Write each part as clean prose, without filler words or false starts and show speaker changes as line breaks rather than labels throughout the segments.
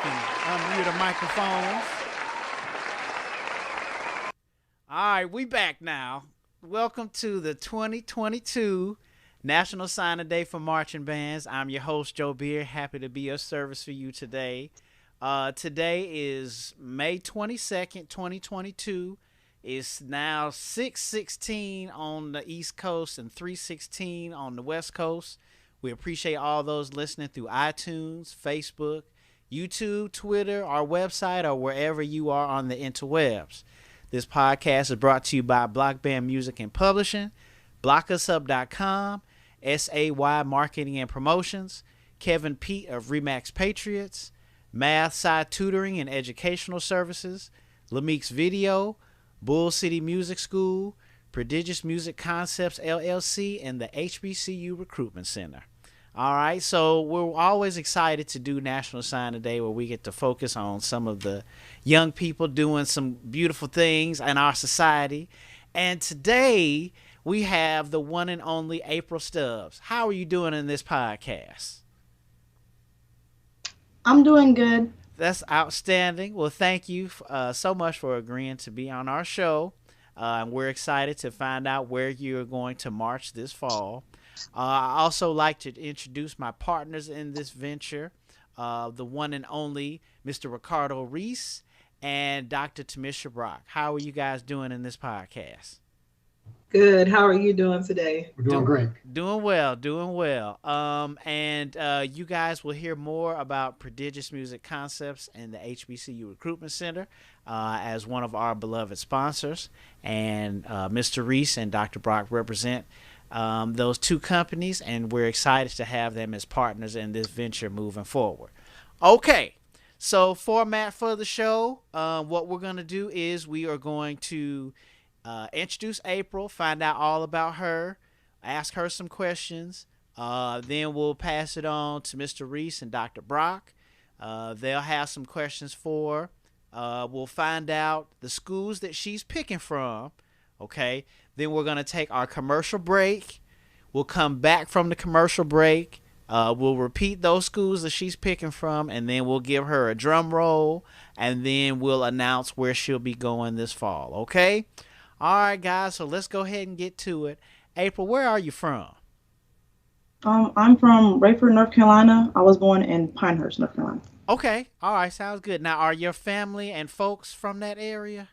can unmute the microphones. All right, we back now. Welcome to the 2022 National Signing Day for Marching Bands. I'm your host, Joe Beard. Happy to be of service for you today. Today is May 22nd, 2022. It's now 6:16 on the East Coast and 3:16 on the West Coast. We appreciate all those listening through iTunes, Facebook, YouTube, Twitter, our website, or wherever you are on the interwebs. This podcast is brought to you by Block Band Music and Publishing, blockusup.com, SAY Marketing and Promotions, Kevin Peete of ReMax Patriots, Math-Sci Tutoring and Educational Services, Lamik's Video, Bull City Music School, Prodigious Music Concepts LLC, and the HBCU Recruitment Center. All right, so we're always excited to do National Signing Day, where we get to focus on some of the young people doing some beautiful things in our society. And today we have the one and only April Stubbs. How are you doing in this podcast?
I'm doing good.
That's outstanding. Well, thank you so much for agreeing to be on our show. And we're excited to find out where you're going to march this fall. I also like to introduce my partners in this venture, the one and only Mr. Ricardo Reese and Dr. Tamisha Brock. How are you guys doing in this podcast?
Good. How are you doing today?
We're doing great.
Doing well. And you guys will hear more about Prodigious Music Concepts and the HBCU Recruitment Center as one of our beloved sponsors. And Mr. Reese and Dr. Brock represent those two companies, and we're excited to have them as partners in this venture moving forward. Okay, so format for the show, what we're going to do is we are going to introduce April, find out all about her, ask her some questions. Then we'll pass it on to Mr. Reese and Dr. Brock. They'll have some questions for her. We'll find out the schools that she's picking from. Okay. Then we're going to take our commercial break. We'll come back from the commercial break. We'll repeat those schools that she's picking from, and then we'll give her a drum roll, and then we'll announce where she'll be going this fall. Okay. All right, guys, so let's go ahead and get to it. April, where are you from?
I'm from Raeford, North Carolina. I was born in Pinehurst, North Carolina.
Okay, all right, sounds good. Now, are your family and folks from that area?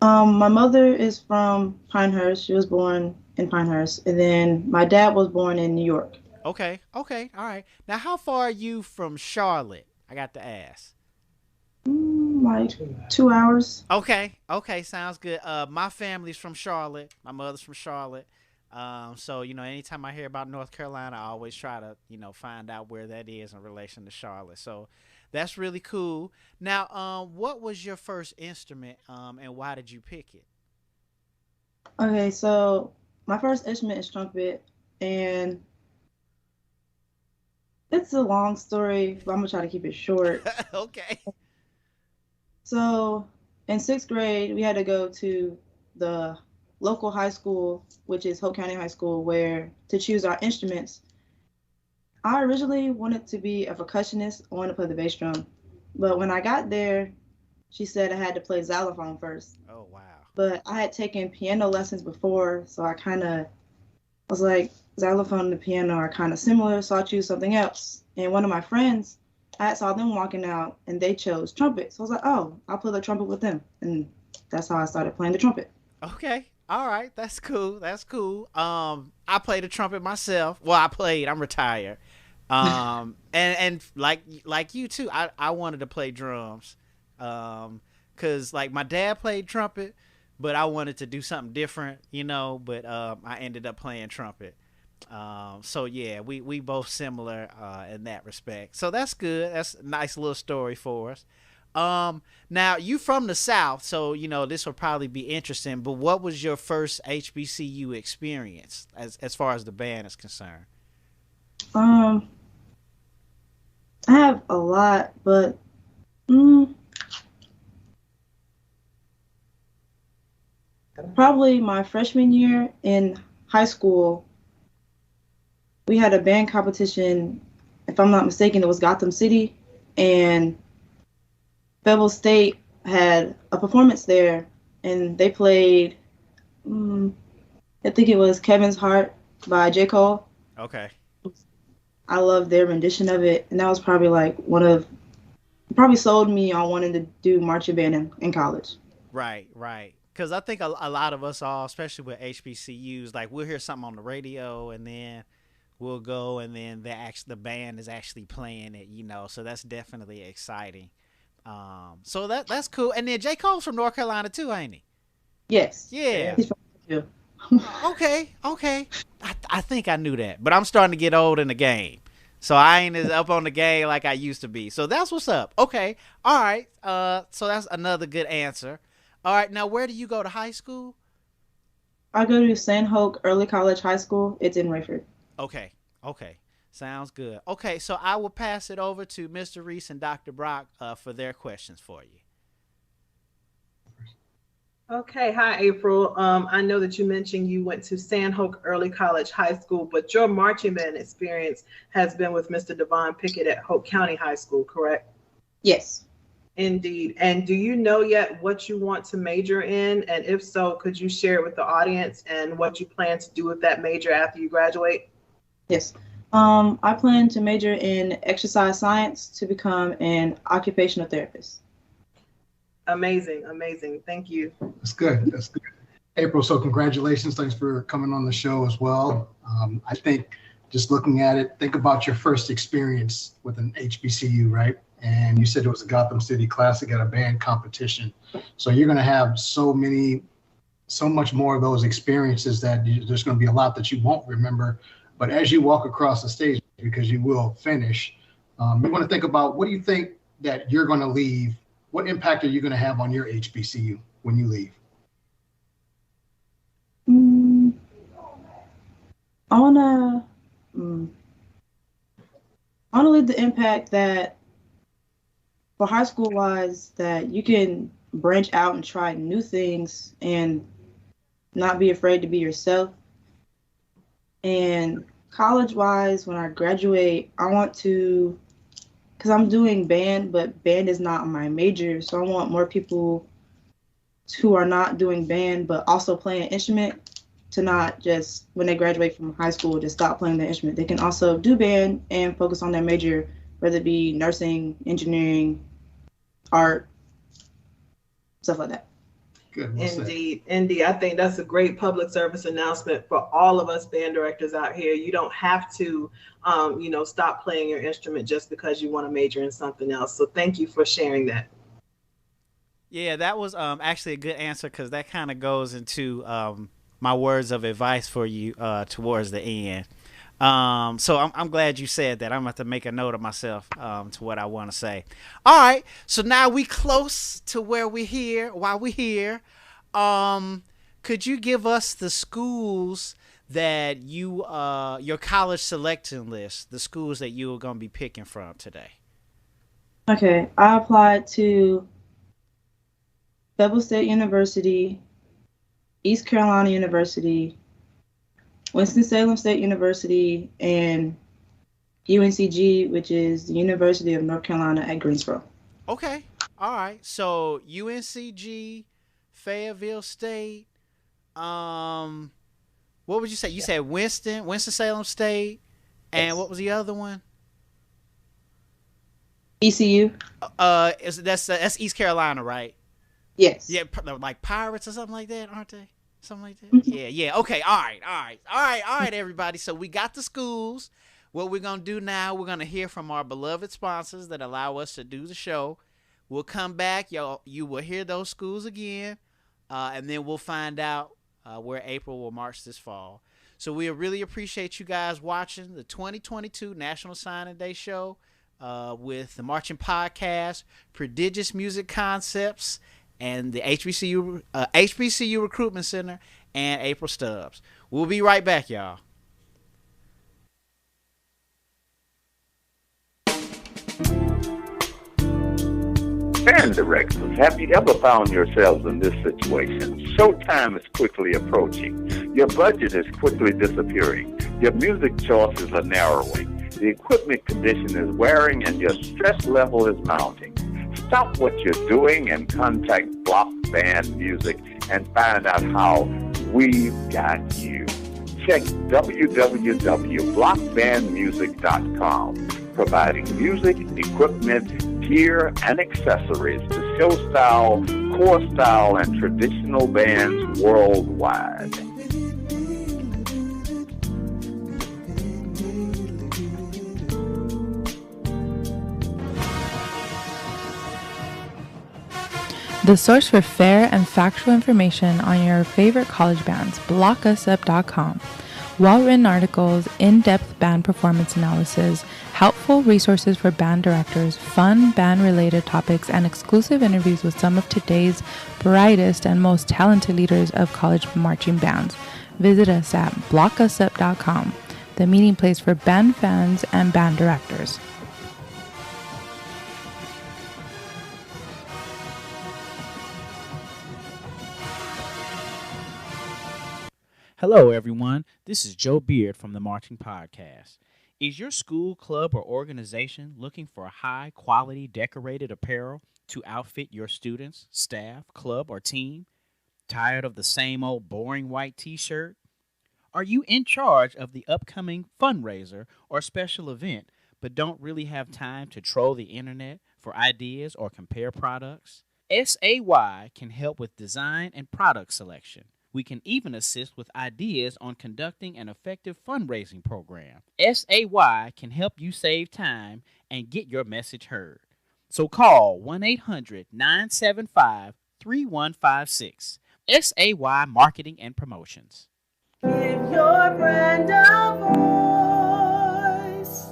My mother is from Pinehurst. She was born in Pinehurst. And then my dad was born in New York.
Okay, all right. Now, how far are you from Charlotte? I got to ask.
Like 2 hours.
Okay, sounds good. My family's from Charlotte. My mother's from Charlotte. So, anytime I hear about North Carolina, I always try to, find out where that is in relation to Charlotte. So that's really cool. Now, what was your first instrument, and why did you pick it?
Okay, so my first instrument is trumpet, and it's a long story, but I'm gonna try to keep it short.
Okay.
So in 6th grade, we had to go to the local high school, which is Hope County High School, to choose our instruments. I originally wanted to be a percussionist. I wanted to play the bass drum. But when I got there, she said I had to play xylophone first.
Oh, wow.
But I had taken piano lessons before, so I was like, xylophone and the piano are kind of similar, so I choose something else. And one of my friends, I saw them walking out, and they chose trumpet. So I was like, oh, I'll play the trumpet with them. And that's how I started playing the trumpet.
Okay. All right. That's cool. I played the trumpet myself. Well, I'm retired. And like you too, I wanted to play drums. Cause like my dad played trumpet, but I wanted to do something different, but I ended up playing trumpet. So yeah, we both similar in that respect. So that's good. That's a nice little story for us. Now you from the South, so this will probably be interesting. But what was your first HBCU experience as far as the band is concerned?
I have a lot, but probably my freshman year in high school, we had a band competition. If I'm not mistaken, it was Gotham City, and Bevel State had a performance there, and they played, I think it was Kevin's Heart by J. Cole.
Okay.
I loved their rendition of it, and that was probably like probably sold me on wanting to do marching band in college.
Right. Because I think a lot of us all, especially with HBCUs, like we'll hear something on the radio and then we'll go and then the band is actually playing it, so that's definitely exciting. So that's cool. And then J. Cole's from North Carolina too, ain't he?
Yes.
Yeah.
He's from too.
Okay. I think I knew that, but I'm starting to get old in the game. So I ain't as up on the game like I used to be. So that's what's up. Okay. All right. So that's another good answer. All right. Now, where do you go to high school?
I go to Sandhoke Early College High School. It's in Raeford.
Okay. Sounds good. Okay. So I will pass it over to Mr. Reese and Dr. Brock for their questions for you.
Okay, hi April. I know that you mentioned you went to Sandhoke Early College High School, but your marching band experience has been with Mr. Devon Pickett at Hope County High School, correct?
Yes.
Indeed. And do you know yet what you want to major in? And if so, could you share it with the audience and what you plan to do with that major after you graduate?
Yes. I plan to major in exercise science to become an occupational therapist.
Amazing. Thank you.
That's good. April, so congratulations. Thanks for coming on the show as well. I think just looking at it, think about your first experience with an HBCU, right? And you said it was a Gotham City Classic at a band competition. So you're going to have so much more of those experiences that there's going to be a lot that you won't remember. But as you walk across the stage, because you will finish, you want to think about what do you think that you're going to leave. What impact are you going to have on your HBCU when you leave?
I want to leave the impact that for high school wise, that you can branch out and try new things and not be afraid to be yourself. And college wise, when I graduate, I want to, because I'm doing band, but band is not my major. So I want more people who are not doing band, but also playing an instrument to not just, when they graduate from high school, just stop playing the instrument. They can also do band and focus on their major, whether it be nursing, engineering, art, stuff like that.
Good. Well
Indeed. I think that's a great public service announcement for all of us band directors out here. You don't have to, stop playing your instrument just because you want to major in something else. So thank you for sharing that.
Yeah, that was actually a good answer because that kind of goes into my words of advice for you towards the end. So I'm glad you said that. I'm going to have to make a note of myself to what I want to say. All right. So now we close to where we're here. While we're here, could you give us the schools that your college selection list, the schools that you are going to be picking from today?
Okay. I applied to Bevel State University, East Carolina University, Winston-Salem State University, and UNCG, which is the University of North Carolina at Greensboro.
Okay. All right. So UNCG, Fayetteville State, what would you say? You said Winston-Salem State, and
Yes.
what was the other one?
ECU?
That's East Carolina, right?
Yes.
Yeah, like Pirates or something like that, aren't they? Something like that? Yeah. Okay. All right, everybody. So we got the schools. What we're going to do now, we're going to hear from our beloved sponsors that allow us to do the show. We'll come back. You will hear those schools again, and then we'll find out where April will march this fall. So we really appreciate you guys watching the 2022 National Signing Day show with the Marching Podcast, Prodigious Music Concepts, and the HBCU Recruitment Center, and April Stubbs. We'll be right back, y'all.
Band directors, have you ever found yourselves in this situation? Showtime is quickly approaching. Your budget is quickly disappearing. Your music choices are narrowing. the equipment condition is wearing and your stress level is mounting. Stop what you're doing and contact Block Band Music and find out how we've got you. Check www.blockbandmusic.com, providing music, equipment, gear, and accessories to show style, core style, and traditional bands worldwide.
The source for fair and factual information on your favorite college bands, blockusup.com. Well-written articles, in-depth band performance analysis, helpful resources for band directors, fun band-related topics, and exclusive interviews with some of today's brightest and most talented leaders of college marching bands. Visit us at blockusup.com, the meeting place for band fans and band directors.
Hello, everyone. This is Joe Beard from the Marching Podcast. Is your school, club, or organization looking for high-quality decorated apparel to outfit your students, staff, club, or team? Tired of the same old boring white t-shirt? Are you in charge of the upcoming fundraiser or special event but don't really have time to troll the internet for ideas or compare products? SAY can help with design and product selection. We can even assist with ideas on conducting an effective fundraising program. SAY can help you save time and get your message heard. So call 1-800-975-3156. SAY Marketing and Promotions.
Give your brand a voice.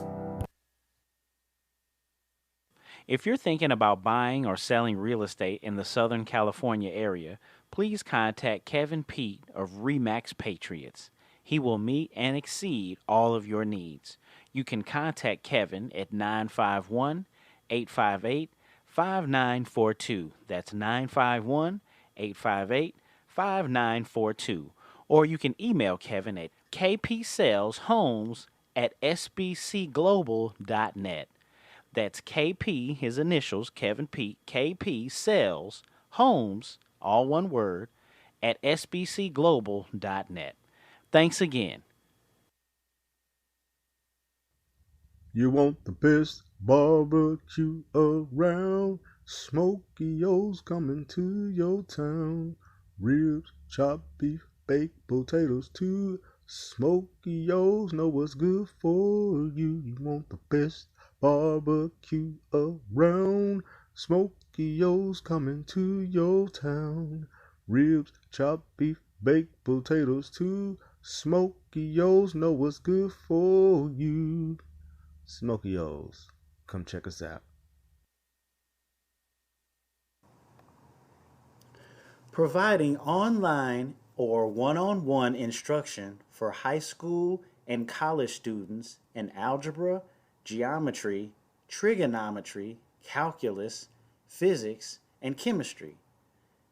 If you're thinking about buying or selling real estate in the Southern California area, please contact Kevin Peete of ReMax Patriots. He will meet and exceed all of your needs. You can contact Kevin at 951-858-5942. That's 951-858-5942. Or you can email Kevin at kpsaleshomes@sbcglobal.net. That's KP, his initials, Kevin Peete, KP Sales Homes, all one word, at sbcglobal.net. Thanks again.
You want the best barbecue around? Smokee-O's coming to your town. Ribs, chopped beef, baked potatoes too. Smokee-O's know what's good for you. You want the best barbecue around? Smokee-O's coming to your town. Ribs, chopped beef, baked potatoes too. Smokee-O's know what's good for you. Smokee-O's, come check us out.
Providing online or one-on-one instruction for high school and college students in algebra, geometry, trigonometry, calculus, physics, and chemistry.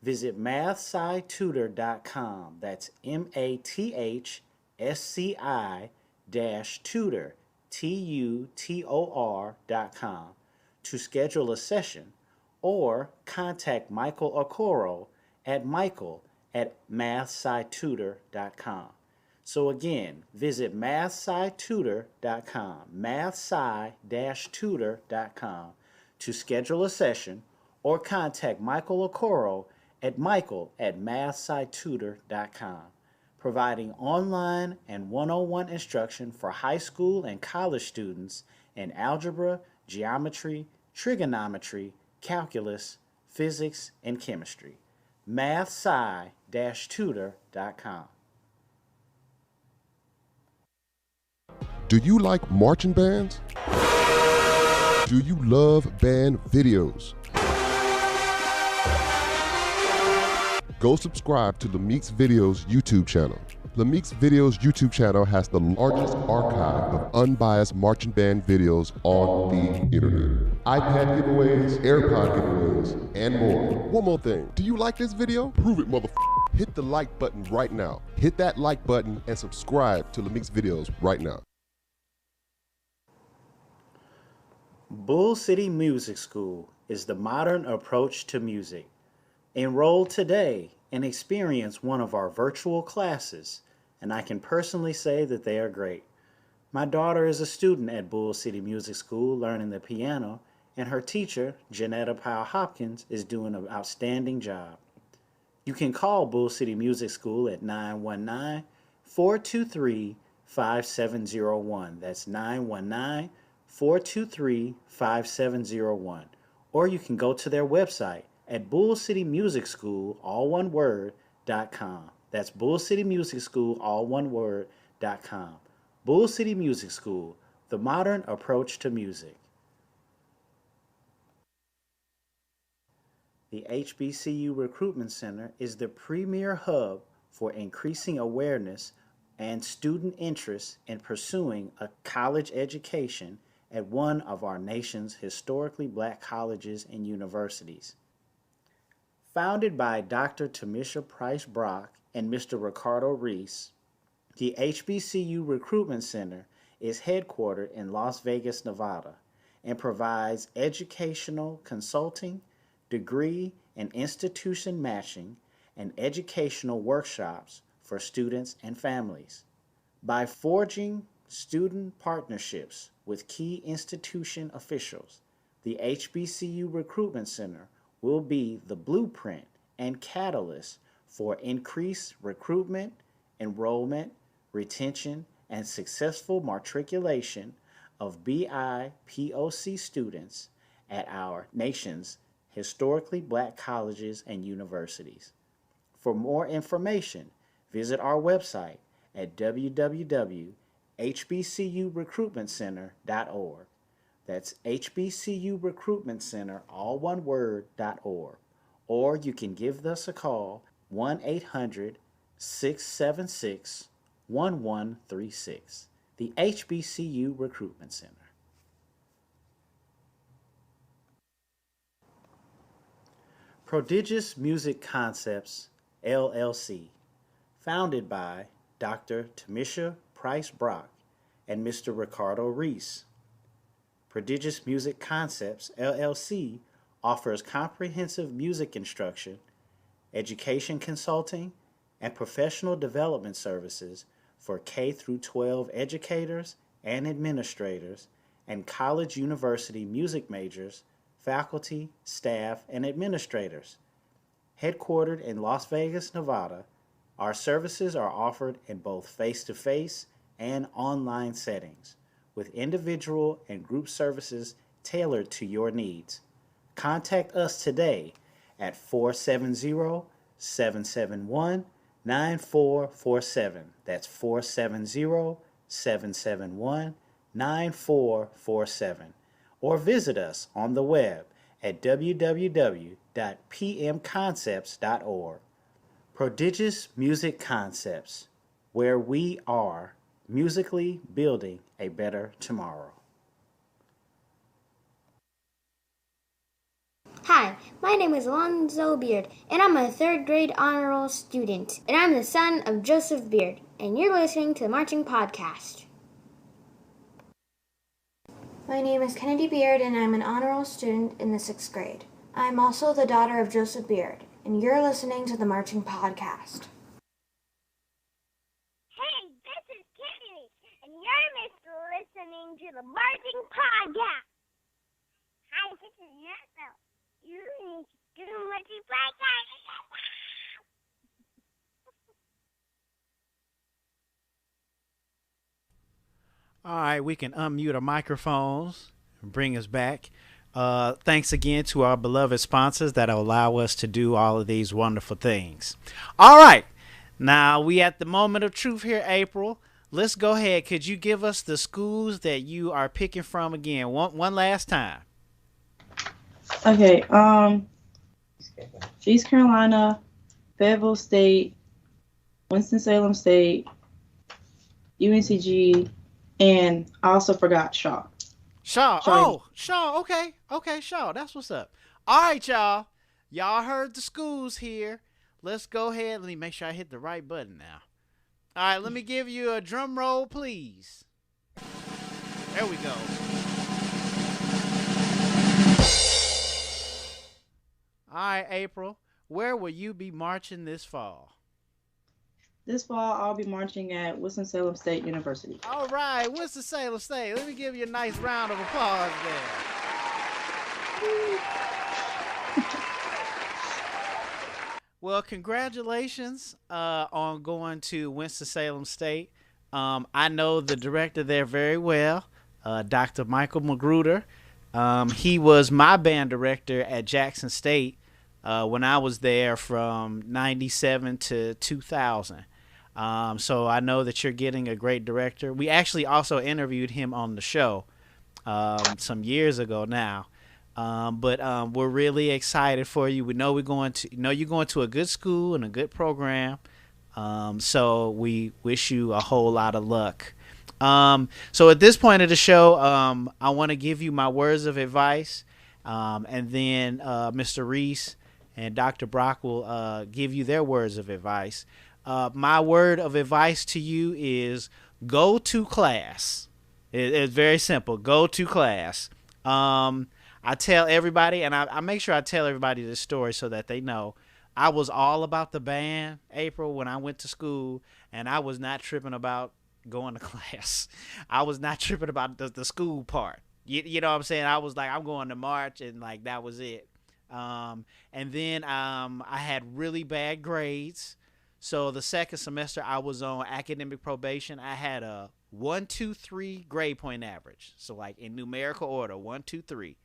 Visit Math-Sci-Tutor.com. That's MATHSCI-tutor, TUTOR.com to schedule a session or contact Michael Okoro at michael@mathscitutor.com. So again, visit Math-Sci-Tutor.com, Math-Sci-Tutor.com to schedule a session or contact Michael Okoro at michael@Math-Sci-Tutor.com, providing online and one-on-one instruction for high school and college students in algebra, geometry, trigonometry, calculus, physics, and chemistry. Math-Sci-Tutor.com.
Do you like marching bands? Do you love band videos? Go subscribe to Lamik's Videos YouTube channel. Lamik's Videos YouTube channel has the largest archive of unbiased marching band videos on the internet. iPad giveaways, AirPod giveaways, and more. One more thing. Do you like this video? Prove it, motherfucker. Hit the like button right now. Hit that like button and subscribe to Lamik's Videos right now.
Bull City Music School is the modern approach to music. Enroll today and experience one of our virtual classes, and I can personally say that they are great. My daughter is a student at Bull City Music School learning the piano, and her teacher, Janetta Powell Hopkins, is doing an outstanding job. You can call Bull City Music School at 919 423 5701. That's 919 423 5701. Or you can go to their website at bullcitymusicschool, all one word, .com. That's bullcitymusicschool, all one word, .com. Bull City Music School, the modern approach to music. The HBCU Recruitment Center is the premier hub for increasing awareness and student interest in pursuing a college education at one of our nation's historically black colleges and universities. Founded by Dr. Tamisha Price Brock and Mr. Ricardo Reese, the HBCU Recruitment Center is headquartered in Las Vegas, Nevada, and provides educational consulting, degree and institution matching, and educational workshops for students and families. By forging student partnerships with key institution officials, the HBCU Recruitment Center will be the blueprint and catalyst for increased recruitment, enrollment, retention, and successful matriculation of BIPOC students at our nation's historically black colleges and universities. For more information, visit our website at www.hbcurecruitmentcenter.org. That's hbcurecruitmentcenter, all one word, .org. Or you can give us a call, 1-800-676-1136. The HBCU Recruitment Center. Prodigious Music Concepts, LLC, founded by Dr. Tamisha Price Brock and Mr. Ricardo Reese. Prodigious Music Concepts, LLC offers comprehensive music instruction, education consulting, and professional development services for K-12 educators and administrators and college university music majors, faculty, staff, and administrators. Headquartered in Las Vegas, Nevada, our services are offered in both face-to-face and online settings, with individual and group services tailored to your needs. Contact us today at 470-771-9447. That's 470-771-9447. Or visit us on the web at www.pmconcepts.org. Prodigious Music Concepts, where we are musically building a better tomorrow.
Hi, my name is Alonzo Beard, and I'm a third grade honor roll student, and I'm the son of Joseph Beard, and you're listening to the Marching Podcast.
My name is Kennedy Beard, and I'm an honor roll student in the 6th grade. I'm also the daughter of Joseph Beard, and you're listening to the Marching Podcast.
Hey, this is Kennedy, and you're listening to the Marching Podcast. Hi, this is Nessa. You need to do the Marching Podcast.
All right, we can unmute our microphones and bring us back. Thanks again to our beloved sponsors that allow us to do all of these wonderful things. All right, now we at the moment of truth here, April. Let's go ahead. Could you give us the schools that you are picking from again, one last time?
Okay. East Carolina, Fayetteville State, Winston-Salem State, UNCG, and I also forgot Shaw.
Shaw. Okay, Shaw. That's what's up. All right, y'all. Y'all heard the schools here. Let's go ahead. Let me make sure I hit the right button now. All right, let me give you a drum roll, please. There we go. right, April, where will you be marching this fall?
This fall, I'll be marching at Winston-Salem State University.
All right, Winston-Salem State. Let me give you a nice round of applause there. Well, congratulations on going to Winston-Salem State. I know the director there very well, Dr. Michael Magruder. He was my band director at Jackson State when I was there from 97 to 2000. So I know that you're getting a great director. We actually also interviewed him on the show some years ago now. But we're really excited for you. We know you're going to a good school and a good program. So we wish you a whole lot of luck. So at this point of the show, I want to give you my words of advice, and then Mr. Reese and Dr. Brock will give you their words of advice. My word of advice to you is go to class. It's very simple. Go to class. I tell everybody, and I make sure I tell everybody this story so that they know. I was all about the band, April, when I went to school, and I was not tripping about going to class. I was not tripping about the school part. You know what I'm saying? I was like, I'm going to march, and like that was it. And then I had really bad grades. So the second semester I was on academic probation. I had a 1, 2, 3 grade point average. So like in numerical order, 1, 2, 3.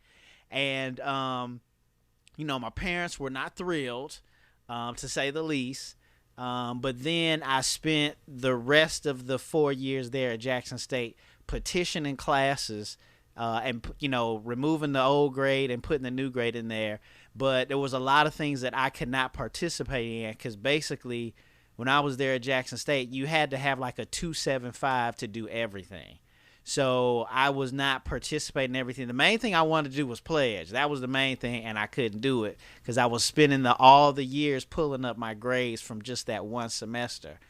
And, my parents were not thrilled, to say the least. But then I spent the rest of the 4 years there at Jackson State petitioning classes, and, removing the old grade and putting the new grade in there. But there was a lot of things that I could not participate in because basically when I was there at Jackson State, you had to have like a 275 to do everything. So I was not participating in everything. The main thing I wanted to do was pledge. That was the main thing, and I couldn't do it because I was spending all the years pulling up my grades from just that one semester.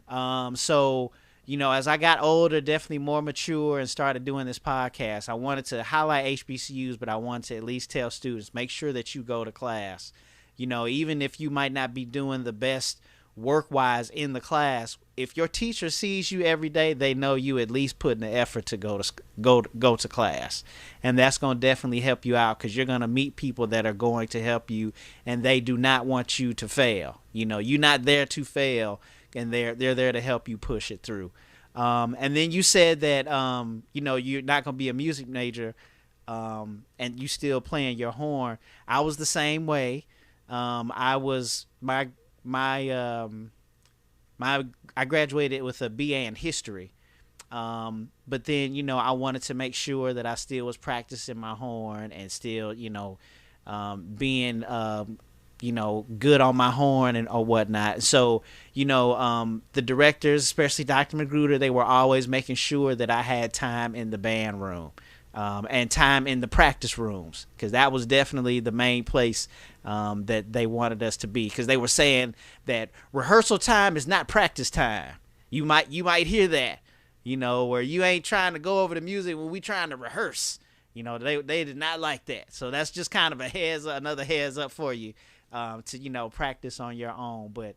So as I got older, definitely more mature, and started doing this podcast, I wanted to highlight HBCUs, but I wanted to at least tell students, make sure that you go to class. Even if you might not be doing the best work-wise in the class, if your teacher sees you every day, they know you at least putting the effort to go to class, and that's going to definitely help you out because you're going to meet people that are going to help you, and they do not want you to fail. You're not there to fail, and they're there to help you push it through. And then you said that you're not going to be a music major, and you still playing your horn. I was the same way. I graduated with a BA in history, but then I wanted to make sure that I still was practicing my horn and still being good on my horn or whatnot. So the directors, especially Dr. Magruder, they were always making sure that I had time in the band room. And time in the practice rooms, because that was definitely the main place that they wanted us to be, because they were saying that rehearsal time is not practice time. You might hear that, where you ain't trying to go over the music when we trying to rehearse. They did not like that. So that's just kind of another heads up for you to practice on your own. But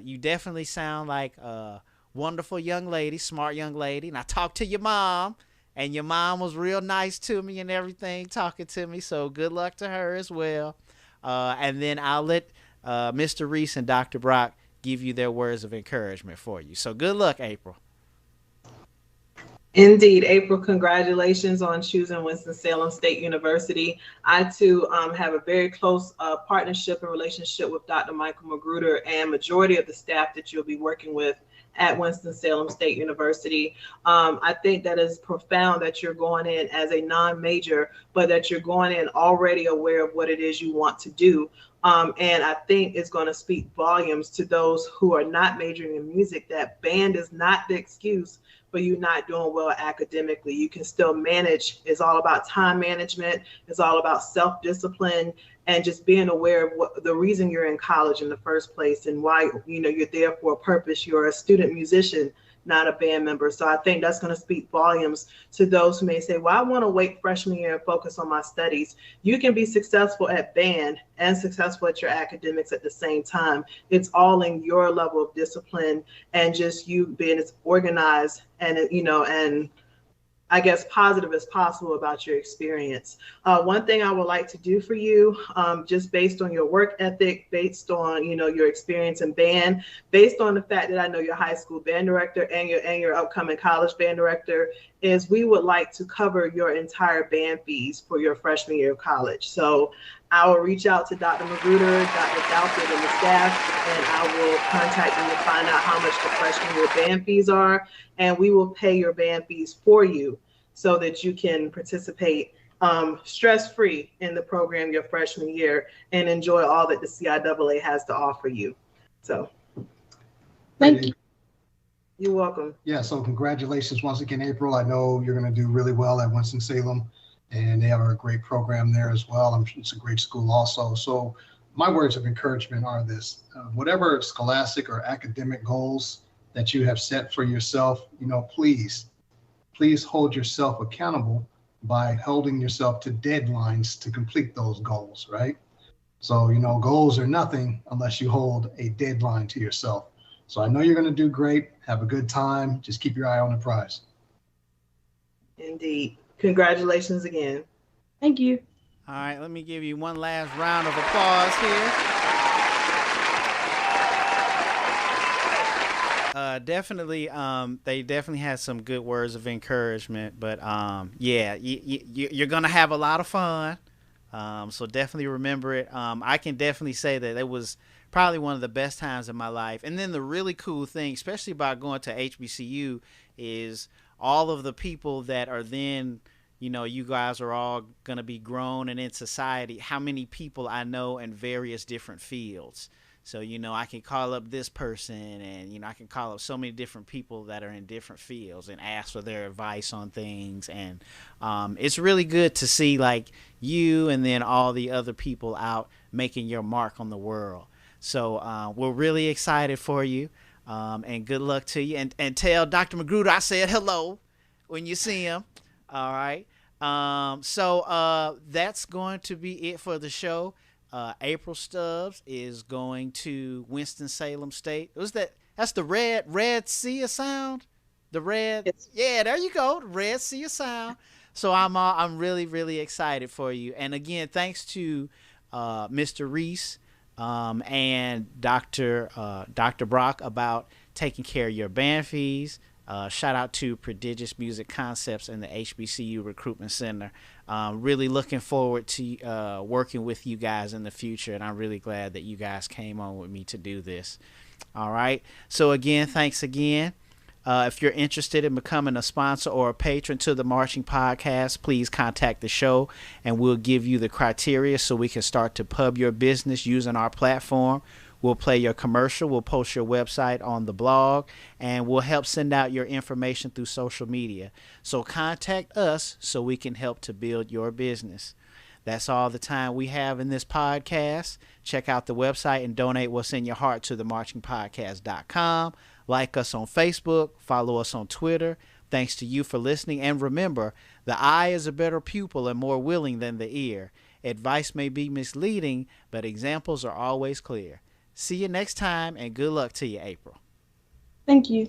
you definitely sound like a wonderful young lady, smart young lady. And I talked to your mom. And your mom was real nice to me and everything, talking to me. So good luck to her as well. And then I'll let Mr. Reese and Dr. Brock give you their words of encouragement for you. So good luck, April.
Indeed, April, congratulations on choosing Winston-Salem State University. I, too, have a very close partnership and relationship with Dr. Michael Magruder and majority of the staff that you'll be working with at Winston-Salem State University. I think that is profound that you're going in as a non-major, but that you're going in already aware of what it is you want to do. And I think it's going to speak volumes to those who are not majoring in music, that band is not the excuse for you not doing well academically. You can still manage. It's all about time management. It's all about self-discipline and just being aware of what the reason you're in college in the first place and why you're there for a purpose. You're a student musician. not a band member. So I think that's going to speak volumes to those who may say, well, I want to wait freshman year and focus on my studies. You can be successful at band and successful at your academics at the same time. It's all in your level of discipline and just you being as organized and, and I guess positive as possible about your experience. One thing I would like to do for you, just based on your work ethic, based on your experience in band, based on the fact that I know you're high school band director and your upcoming college band director, is we would like to cover your entire band fees for your freshman year of college. So I will reach out to Dr. Magruder, Dr. Dalford, and the staff, and I will contact them to find out how much the freshman year band fees are, and we will pay your band fees for you so that you can participate stress-free in the program your freshman year and enjoy all that the CIAA has to offer you. So,
thank you.
You're welcome.
Yeah, so congratulations once again, April. I know you're going to do really well at Winston-Salem, and they have a great program there as well. I'm sure it's a great school also. So my words of encouragement are this: whatever scholastic or academic goals that you have set for yourself, please hold yourself accountable by holding yourself to deadlines to complete those goals, right? So, goals are nothing unless you hold a deadline to yourself. So I know you're going to do great. Have a good time. Just keep your eye on the prize.
Indeed. Congratulations again.
Thank you.
All right, let me give you one last round of applause here. They definitely had some good words of encouragement, but yeah, you're gonna have a lot of fun. So definitely remember it. I can definitely say that it was probably one of the best times in my life. And then the really cool thing, especially about going to HBCU, is all of the people that are then, you guys are all gonna be grown and in society. How many people I know in various different fields. So, I can call up this person and, I can call up so many different people that are in different fields and ask for their advice on things. And it's really good to see like you and then all the other people out making your mark on the world. So we're really excited for you and good luck to you. And tell Dr. Magruder I said hello when you see him. All right. So that's going to be it for the show. April Stubbs is going to Winston-Salem State. That's the Red Sea of Sound? The red, yes. Yeah, there you go. The Red Sea of Sound. So I'm really, really excited for you. And again, thanks to Mr. Reese and Dr. Brock about taking care of your band fees. Shout out to Prodigious Music Concepts and the HBCU Recruitment Center. Really looking forward to working with you guys in the future, and I'm really glad that you guys came on with me to do this. All right. So again, thanks again. If you're interested in becoming a sponsor or a patron to the Marching Podcast, please contact the show, and we'll give you the criteria so we can start to pub your business using our platform. We'll play your commercial. We'll post your website on the blog, and we'll help send out your information through social media. So contact us so we can help to build your business. That's all the time we have in this podcast. Check out the website and donate what's in your heart to themarchingpodcast.com. Like us on Facebook. Follow us on Twitter. Thanks to you for listening. And remember, the eye is a better pupil and more willing than the ear. Advice may be misleading, but examples are always clear. See you next time, and good luck to you, April.
Thank you.